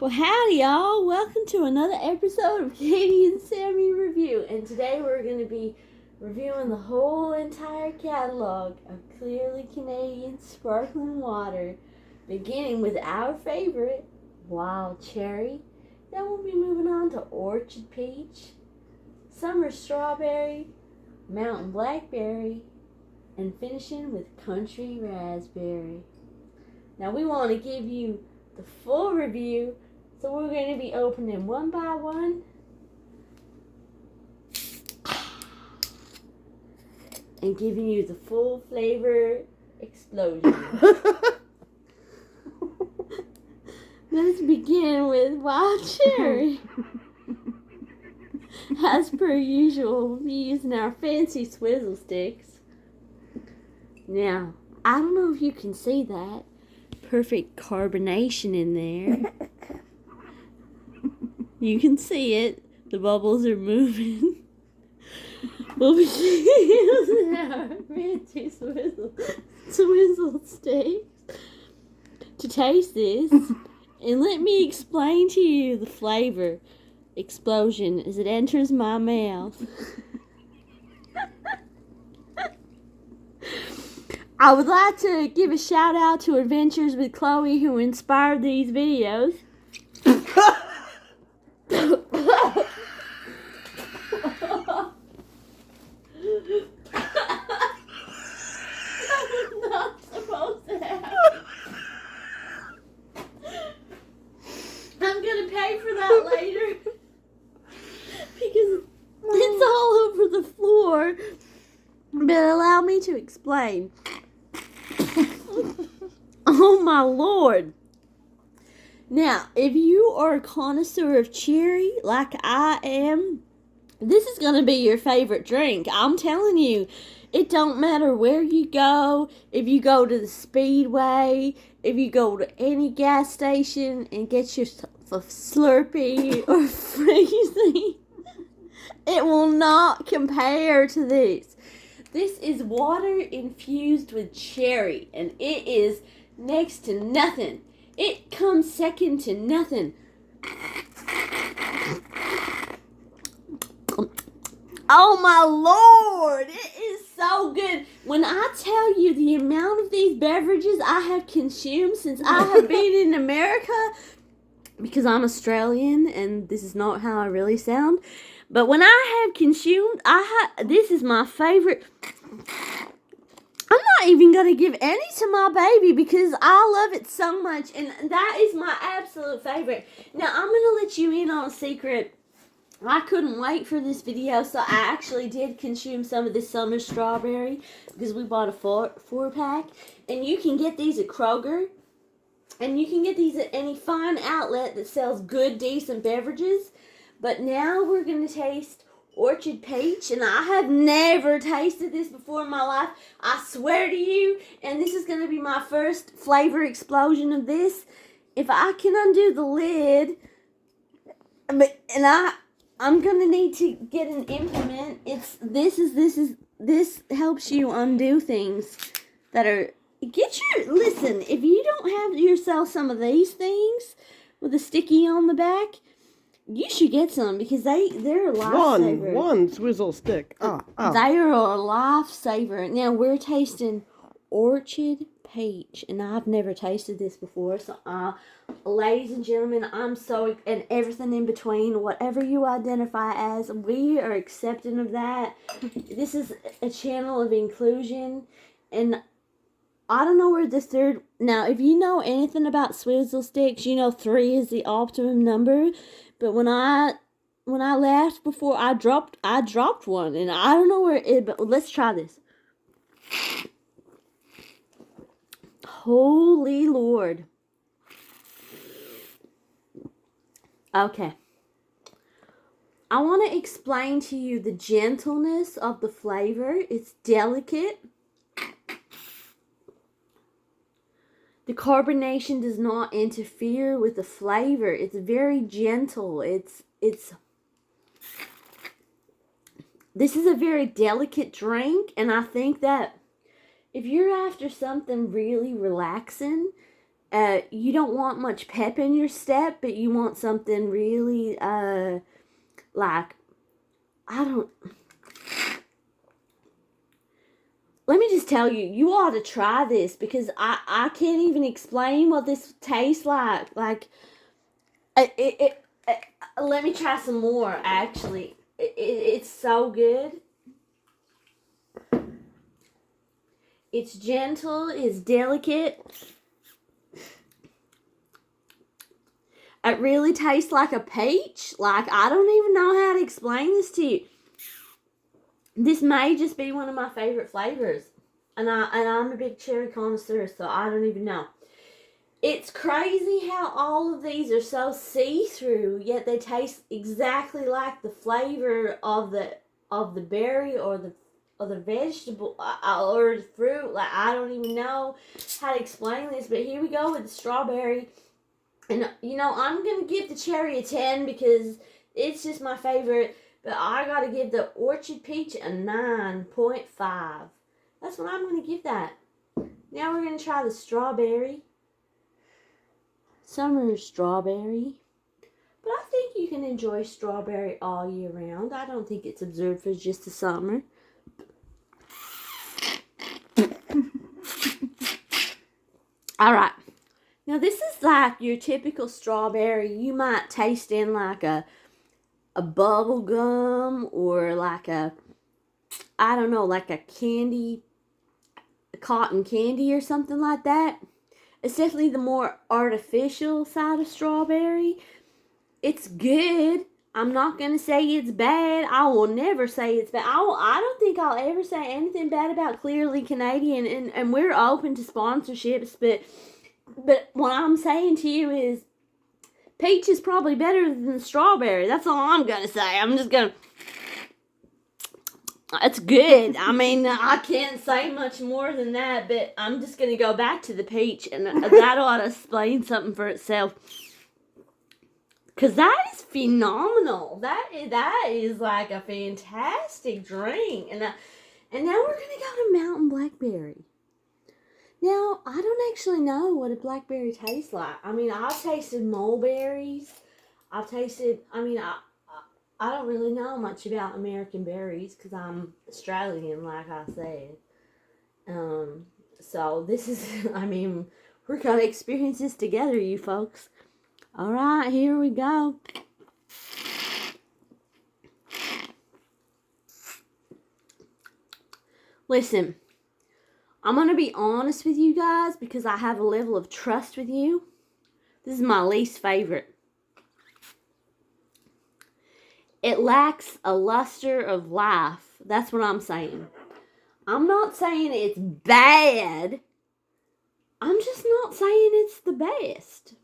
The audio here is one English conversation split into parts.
Well, howdy, y'all. Welcome to another episode of Katie and Sami Review. And today we're going to be reviewing the whole entire catalog of Clearly Canadian sparkling water, beginning with our favorite, Wild Cherry. Then we'll be moving on to Orchard Peach, Summer Strawberry, Mountain Blackberry, and finishing with Country Raspberry. Now we want to give you the full review, so we're going to be opening one by one and giving you the full flavor explosion. Let's begin with Wild Cherry. As per usual, we'll be using our fancy swizzle sticks. Now, I don't know if you can see that. Perfect carbonation in there. You can see it. The bubbles are moving. We'll be using our fancy swizzle sticks to taste this. And let me explain to you the flavor explosion as it enters my mouth. I would like to give a shout out to Adventures with Chloe, who inspired these videos. That was not supposed to happen. I'm gonna pay for that later because it's all over the floor. But allow me to explain. Oh my Lord. Now, if you are a connoisseur of cherry like I am, this is going to be your favorite drink. I'm telling you, it don't matter where you go. If you go to the Speedway, if you go to any gas station and get yourself a Slurpee or Freezy, it will not compare to this. This is water infused with cherry, and it is next to nothing. It comes second to nothing. Oh my Lord, it is so good. When I tell you the amount of these beverages I have consumed since I have been in America, because I'm Australian and this is not how I really sound, but when I have consumed, this is my favorite. I'm not even going to give any to my baby because I love it so much, and that is my absolute favorite. Now, I'm going to let you in on a secret. I couldn't wait for this video, so I actually did consume some of this Summer Strawberry because we bought a four-pack, and you can get these at Kroger, and you can get these at any fine outlet that sells good, decent beverages. But now we're going to taste Orchard Peach, and I have never tasted this before in my life. I swear to you, and this is going to be my first flavor explosion of this. If I can undo the lid, I'm going to need to get an implement. This helps you undo things that are. Listen, if you don't have yourself some of these things with a sticky on the back, you should get some because they're a lifesaver. One swizzle stick. They are a lifesaver. Now we're tasting Orchard Peach, and I've never tasted this before. So, ladies and gentlemen, and everything in between, whatever you identify as, we are accepting of that. This is a channel of inclusion, and I don't know where the third. Now, if you know anything about swizzle sticks, you know 3 is the optimum number. But when I laughed before, I dropped one, and I don't know where it. But let's try this. Holy Lord. Okay. I want to explain to you the gentleness of the flavor. It's delicate. The carbonation does not interfere with the flavor. It's very gentle. This is a very delicate drink, and I think that if you're after something really relaxing you don't want much pep in your step, but you want something really, like, I don't... Let me just tell you, you ought to try this, because I can't even explain what this tastes like. Like, let me try some more, actually. It's so good. It's gentle, it's delicate. It really tastes like a peach. Like, I don't even know how to explain this to you. This may just be one of my favorite flavors. And I'm a big cherry connoisseur, so I don't even know. It's crazy how all of these are so see-through, yet they taste exactly like the flavor of the berry or the vegetable or the fruit. Like, I don't even know how to explain this, but here we go with the strawberry. And, you know, I'm going to give the cherry a 10 because it's just my favorite. But I got to give the orchard peach a 9.5. That's what I'm going to give that. Now we're going to try the strawberry. Summer strawberry. But I think you can enjoy strawberry all year round. I don't think it's observed for just the summer. Alright. Now this is like your typical strawberry. You might taste in like a bubble gum or like a, I don't know, like a cotton candy or something like that. It's definitely the more artificial side of strawberry. It's good. I'm not going to say it's bad. I will never say it's bad. I don't think I'll ever say anything bad about Clearly Canadian. And we're open to sponsorships. But what I'm saying to you is peach is probably better than strawberry. That's all I'm going to say. I'm just going to... It's good. I mean, I can't say much more than that, but I'm just going to go back to the peach, and that ought to explain something for itself. Because that is phenomenal. That is like a fantastic drink. And now we're going to go to Mountain Blackberry. Now, I don't actually know what a blackberry tastes like. I mean, I've tasted mulberries. I don't really know much about American berries because I'm Australian, like I said. So this is, I mean, we're going to experience this together, you folks. All right, here we go. Listen, I'm going to be honest with you guys because I have a level of trust with you. This is my least favorite. It lacks a luster of life. That's what I'm saying. I'm not saying it's bad. I'm just not saying it's the best.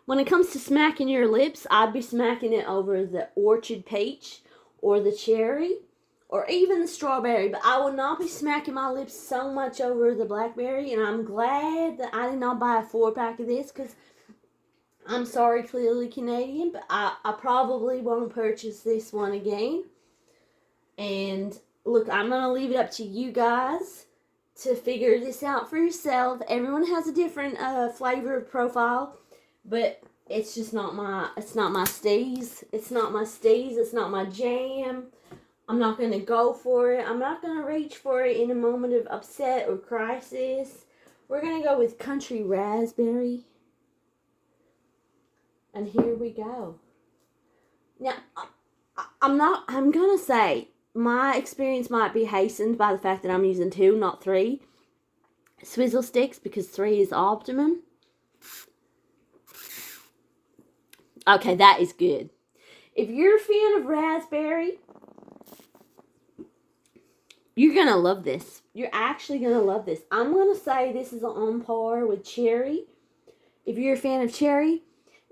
When it comes to smacking your lips, I'd be smacking it over the orchard peach or the cherry or even the strawberry. But I would not be smacking my lips so much over the blackberry. And I'm glad that I did not buy a 4-pack of this because... I'm sorry, Clearly Canadian, but I probably won't purchase this one again. And look, I'm going to leave it up to you guys to figure this out for yourself. Everyone has a different flavor profile, but it's just not my steez. It's not my steez. It's not my jam. I'm not going to go for it. I'm not going to reach for it in a moment of upset or crisis. We're going to go with country raspberry. And here we go. Now, I'm going to say, my experience might be hastened by the fact that I'm using 2, not 3 swizzle sticks because 3 is optimum. Okay, that is good. If you're a fan of raspberry, you're going to love this. You're actually going to love this. I'm going to say this is on par with cherry. If you're a fan of cherry,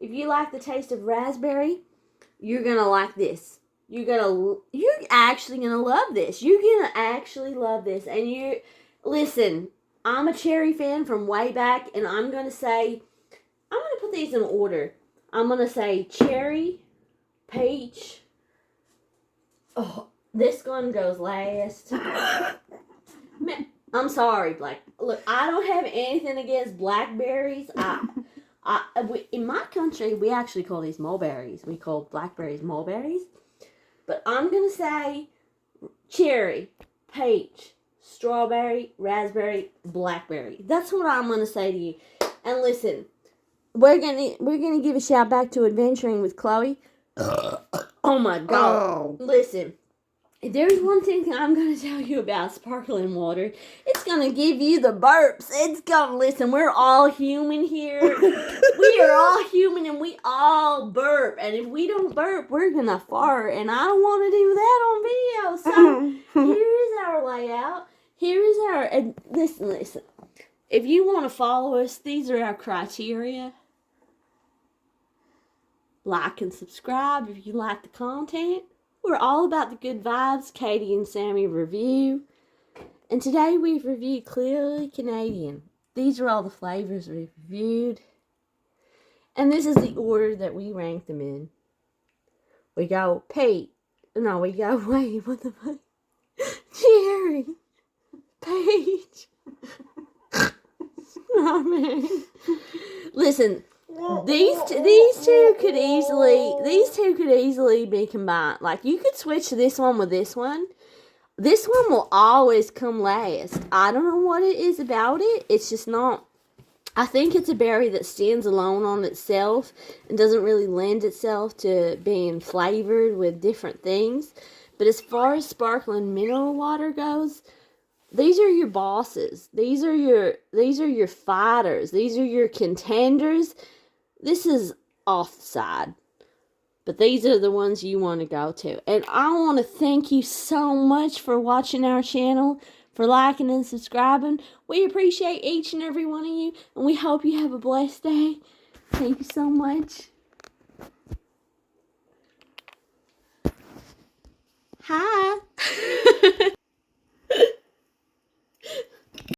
if you like the taste of raspberry, you're going to like this. You're actually going to love this. You're going to actually love this. And listen, I'm a cherry fan from way back, and I'm going to say, I'm going to put these in order. I'm going to say cherry, peach. Oh, this one goes last. I'm sorry, look, I don't have anything against blackberries. In my country, we actually call these mulberries. We call blackberries mulberries. But I'm going to say cherry, peach, strawberry, raspberry, blackberry. That's what I'm going to say to you. And listen, we're gonna give a shout back to Adventuring with Chloe. Oh my God. Oh. Listen. If there's one thing I'm going to tell you about sparkling water, it's going to give you the burps. It's going to, listen, we're all human here. We are all human and we all burp. And if we don't burp, we're going to fart. And I don't want to do that on video. So here is our layout. Here is our, and listen. If you want to follow us, these are our criteria. Like and subscribe if you like the content. We're all about the good vibes, Katie and Sami review. And today we've reviewed Clearly Canadian. These are all the flavors we've reviewed. And this is the order that we rank them in. We go wait, what the fuck? Cherry, peach. Oh man. Listen. These two could easily be combined. Like, you could switch this one with this one. This one will always come last. I don't know what it is about it. It's just not. I think it's a berry that stands alone on itself and doesn't really lend itself to being flavored with different things. But as far as sparkling mineral water goes, these are your bosses. These are your fighters. These are your contenders. This is off the side, but these are the ones you want to go to. And I want to thank you so much for watching our channel, for liking and subscribing. We appreciate each and every one of you, and we hope you have a blessed day. Thank you so much. Hi.